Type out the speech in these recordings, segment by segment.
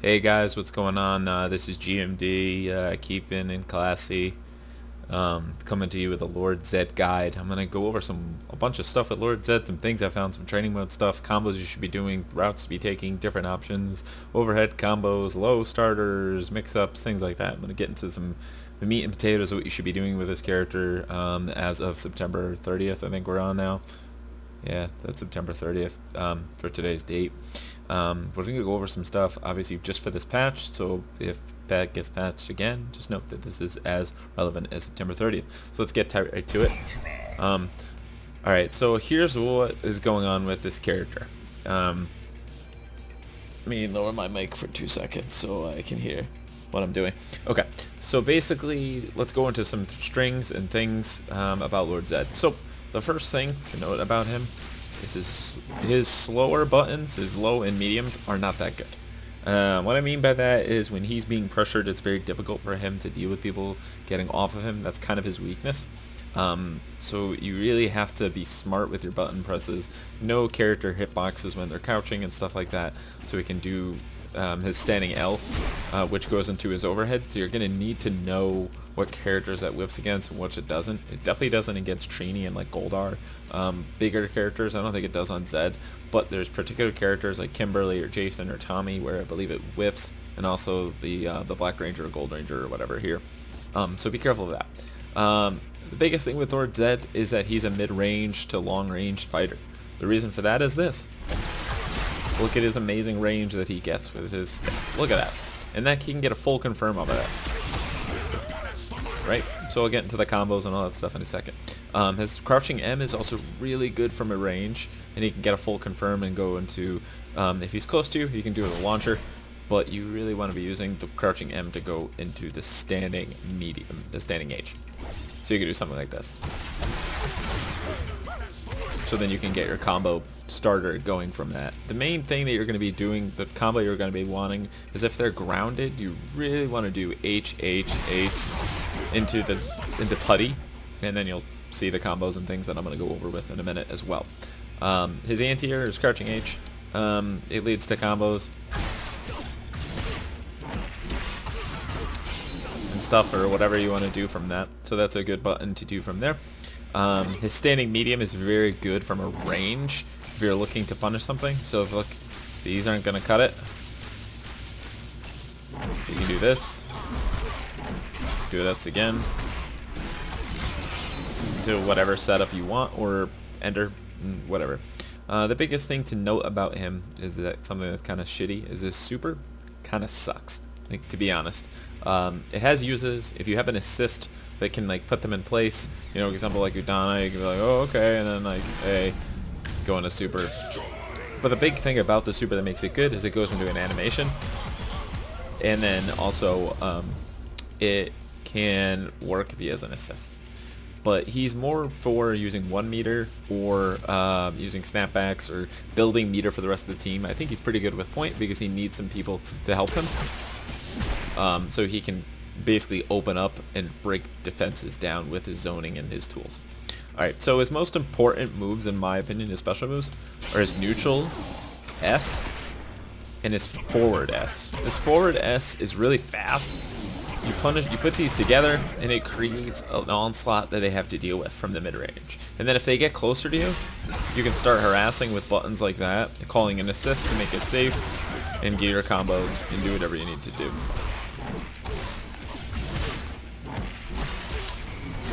Hey guys, what's going on? This is GMD, keeping in classy, coming to you with a Lord Zedd guide. I'm gonna go over a bunch of stuff with Lord Zedd, some things I found, some training mode stuff, combos you should be doing, routes to be taking, different options, overhead combos, low starters, mix-ups, things like that. I'm gonna get into the meat and potatoes of what you should be doing with this character as of September 30th. I think we're on now. Yeah, that's September 30th for today's date. We're going to go over some stuff, obviously, just for this patch, so if that gets patched again, just note that this is as relevant as September 30th. So let's get right to it. Alright, so here's what is going on with this character. Let me lower my mic for 2 seconds so I can hear what I'm doing. Okay, so basically, let's go into some strings and things about Lord Zedd. So the first thing to note about him is his slower buttons, his low and mediums, are not that good. What I mean by that is when he's being pressured, it's very difficult for him to deal with people getting off of him. That's kind of his weakness. So you really have to be smart with your button presses. Know character hitboxes when they're crouching and stuff like that, so he can do his standing L, which goes into his overhead. So you're going to need to know what characters that whiffs against and which it doesn't. It definitely doesn't against Trini and like Goldar. Bigger characters, I don't think it does on Zedd, but there's particular characters like Kimberly or Jason or Tommy where I believe it whiffs, and also the Black Ranger or Gold Ranger or whatever here. So be careful of that. The biggest thing with Lord Zedd is that he's a mid-range to long-range fighter. The reason for that is this. Look at his amazing range that he gets with his staff. Look at that. And that he can get a full confirm of that. Right? So we'll get into the combos and all that stuff in a second. His crouching M is also really good from a range, and he can get a full confirm and go into, if he's close to you, he can do it with a launcher, but you really want to be using the crouching M to go into the standing medium, the standing H. So you can do something like this. So then you can get your combo starter going from that. The main thing that you're going to be doing, the combo you're going to be wanting, is if they're grounded, you really want to do H, H, H into putty, and then you'll see the combos and things that I'm going to go over with in a minute as well. His anti-air is crouching H. It leads to combos and stuff, or whatever you want to do from that. So that's a good button to do from there. His standing medium is very good from a range if you're looking to punish something. So if look, these aren't going to cut it, you can do this. Do this again. Do whatever setup you want, or enter, whatever. The biggest thing to note about him is that something that's kind of shitty is his super kind of sucks, like, to be honest. It has uses. If you have an assist that can like put them in place, you know, example like Udana, you can be like, oh okay, and then like, hey, go into super. But the big thing about the super that makes it good is it goes into an animation, and then also it can work if he has an assist. But he's more for using 1 meter or using snapbacks or building meter for the rest of the team. I think he's pretty good with point because he needs some people to help him. So he can basically open up and break defenses down with his zoning and his tools. Alright, so his most important moves, in my opinion, his special moves, are his neutral S and his forward S. His forward S is really fast. You put these together, and it creates an onslaught that they have to deal with from the mid-range. And then if they get closer to you, you can start harassing with buttons like that, calling an assist to make it safe, and get your combos, and do whatever you need to do.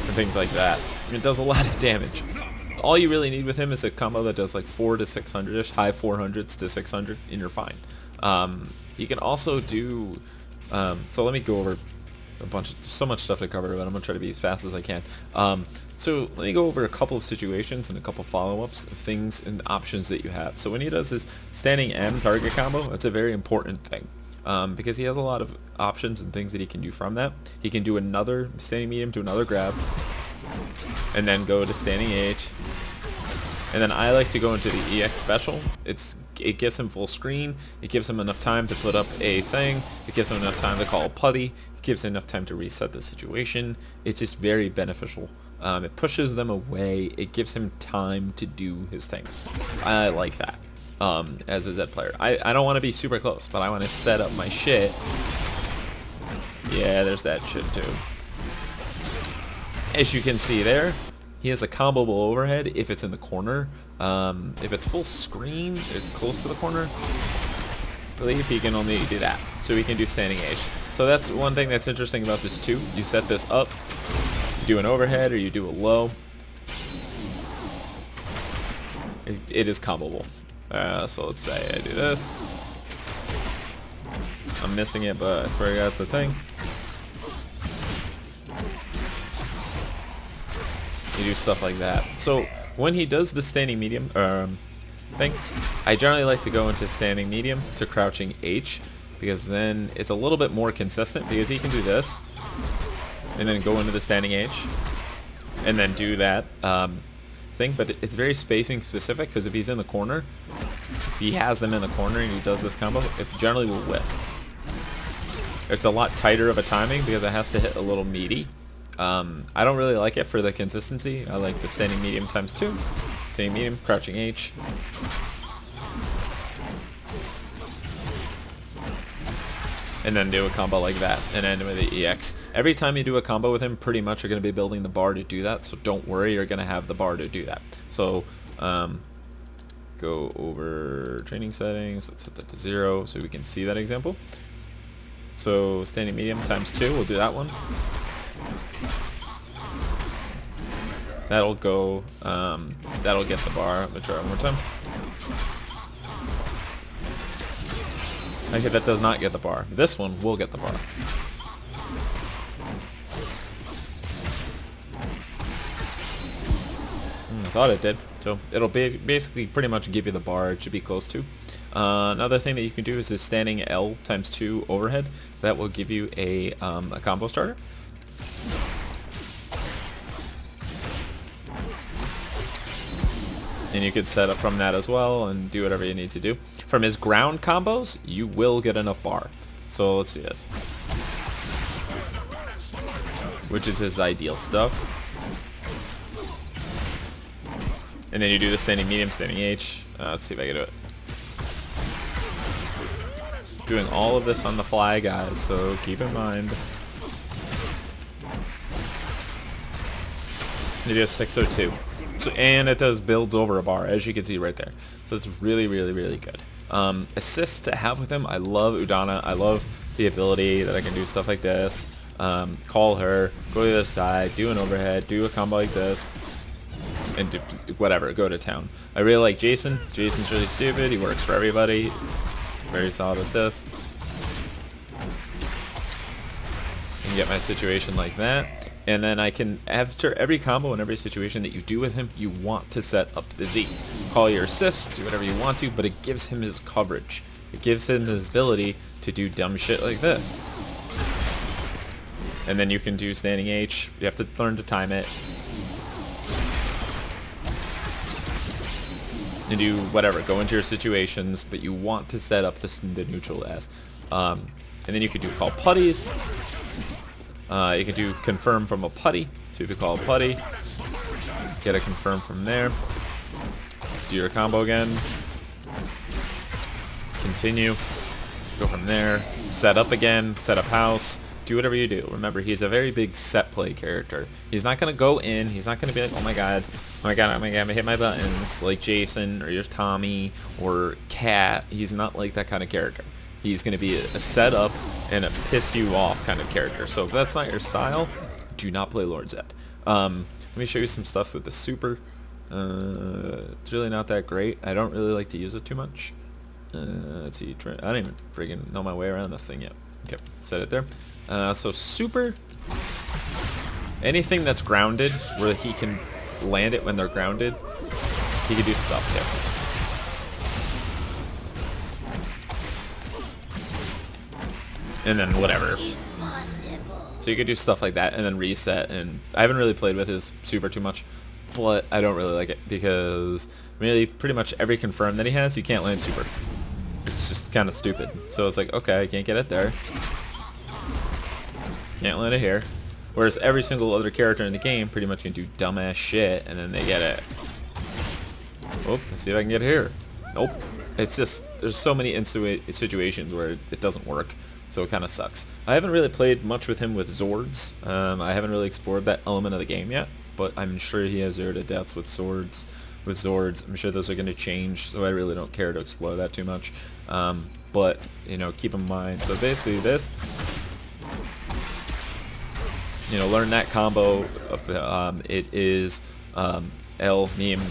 And things like that. It does a lot of damage. All you really need with him is a combo that does like 400 to 600-ish, high 400s to 600, and you're fine. You can also do... so let me go over there's so much stuff to cover, but I'm going to try to be as fast as I can. So let me go over a couple of situations and a couple follow-ups of things and options that you have. So when he does his standing M target combo, that's a very important thing. Because he has a lot of options and things that he can do from that. He can do another standing medium to another grab, and then go to standing H. And then I like to go into the EX special. It gives him full screen. It gives him enough time to put up a thing. It gives him enough time to call a putty. It gives him enough time to reset the situation. It's just very beneficial. It pushes them away. It gives him time to do his thing. I like that. as a Zedd player. I don't want to be super close, but I want to set up my shit. Yeah, there's that shit too. As you can see there, he has a comboable overhead if it's in the corner. If it's full screen, it's close to the corner. I believe he can only do that. So he can do standing H. So that's one thing that's interesting about this too. You set this up, you do an overhead or you do a low. It is comboable. So let's say I do this. I'm missing it, but I swear to God it's a thing. You do stuff like that. So when he does the standing medium thing, I generally like to go into standing medium to crouching H, because then it's a little bit more consistent, because he can do this and then go into the standing H and then do that thing, but it's very spacing specific, because if he's in the corner, if he has them in the corner and he does this combo, it generally will whiff. It's a lot tighter of a timing because it has to hit a little meaty. I don't really like it for the consistency. I like the standing medium times 2. Standing medium, crouching H. And then do a combo like that and end with the EX. Every time you do a combo with him, pretty much you're going to be building the bar to do that, so don't worry, you're going to have the bar to do that. So go over training settings, let's set that to 0 so we can see that example. So standing medium times 2, we'll do that one. That'll go, that'll get the bar. I'm gonna try one more time. Okay, that does not get the bar. This one will get the bar. I thought it did. So it'll basically pretty much give you the bar. It should be close to. Another thing that you can do is this standing L times 2 overhead. That will give you a combo starter. And you could set up from that as well and do whatever you need to do. From his ground combos, you will get enough bar. So let's do this. Which is his ideal stuff. And then you do the standing medium, standing H. Let's see if I can do it. Doing all of this on the fly, guys, so keep in mind. You do a 602. So, and it does builds over a bar, as you can see right there. So it's really, really, really good. Assists to have with him, I love Udana. I love the ability that I can do stuff like this. Call her, go to the other side, do an overhead, do a combo like this, and do whatever, go to town. I really like Jason. Jason's really stupid. He works for everybody. Very solid assist. And get my situation like that. And then I can, after every combo and every situation that you do with him, you want to set up the Z. Call your assists, do whatever you want to, but it gives him his coverage. It gives him his ability to do dumb shit like this. And then you can do standing H. You have to learn to time it. And do whatever, go into your situations, but you want to set up the neutral S. And then you can do call putties. You can do confirm from a putty. So if you call a putty, get a confirm from there. Do your combo again. Continue. Go from there. Set up again. Set up house. Do whatever you do. Remember, he's a very big set play character. He's not going to go in. He's not going to be like, oh my god, oh my god, oh my god, I'm going to hit my buttons like Jason or your Tommy or Cat. He's not like that kind of character. He's going to be a setup and a piss you off kind of character. So if that's not your style, do not play Lord Zedd. Let me show you some stuff with the super. It's really not that great. I don't really like to use it too much. Let's see. I don't even friggin' know my way around this thing yet. Okay, set it there. So super. Anything that's grounded, where he can land it when they're grounded, he can do stuff too. And then whatever. So you could do stuff like that and then reset. And I haven't really played with his super too much, but I don't really like it because really pretty much every confirm that he has, you can't land super. It's just kind of stupid. So it's like, okay, I can't get it there. Can't land it here. Whereas every single other character in the game pretty much can do dumbass shit and then they get it. Oh, let's see if I can get it here. Nope. it's just there's so many situations where it doesn't work, so it kind of sucks. I haven't really played much with him with Zords. I haven't really explored that element of the game yet, but I'm sure he has 0 to deaths with swords, with Zords. I'm sure those are going to change, so I really don't care to explore that too much. But you know, keep in mind. So basically, this, you know, learn that combo of the, it is L medium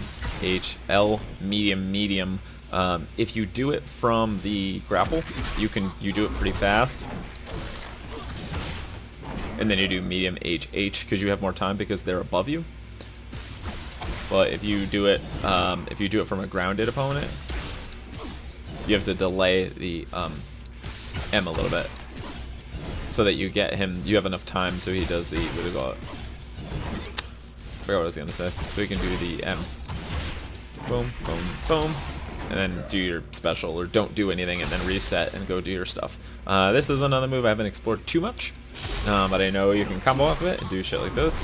H L medium medium. If you do it from the grapple, you do it pretty fast, and then you do medium H H because you have more time because they're above you. But if you do it from a grounded opponent, you have to delay the M a little bit so that you get him. You have enough time so he does the, what do you call it? I forgot what I was gonna say. So you can do the M. Boom, boom, boom. And then do your special, or don't do anything and then reset and go do your stuff. This is another move I haven't explored too much, but I know you can combo off of it and do shit like this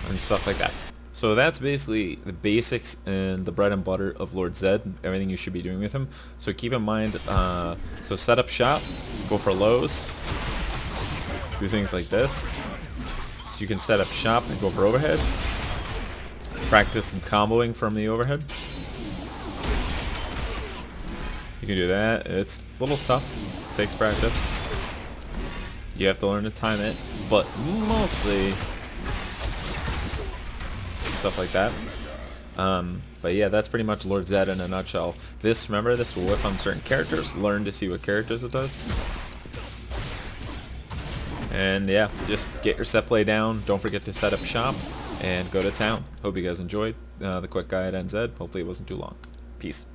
and stuff like that. So that's basically the basics and the bread and butter of Lord Zedd, everything you should be doing with him. So keep in mind, so set up shop, go for lows, do things like this. So you can set up shop and go for overhead. Practice some comboing from the overhead. You can do that. It's a little tough. It takes practice. You have to learn to time it, but mostly stuff like that. But yeah, that's pretty much Lord Zedd in a nutshell. This, remember, this will whiff on certain characters. Learn to see what characters it does. And yeah, just get your set play down. Don't forget to set up shop and go to town. Hope you guys enjoyed the quick guide on Zedd. Hopefully it wasn't too long. Peace.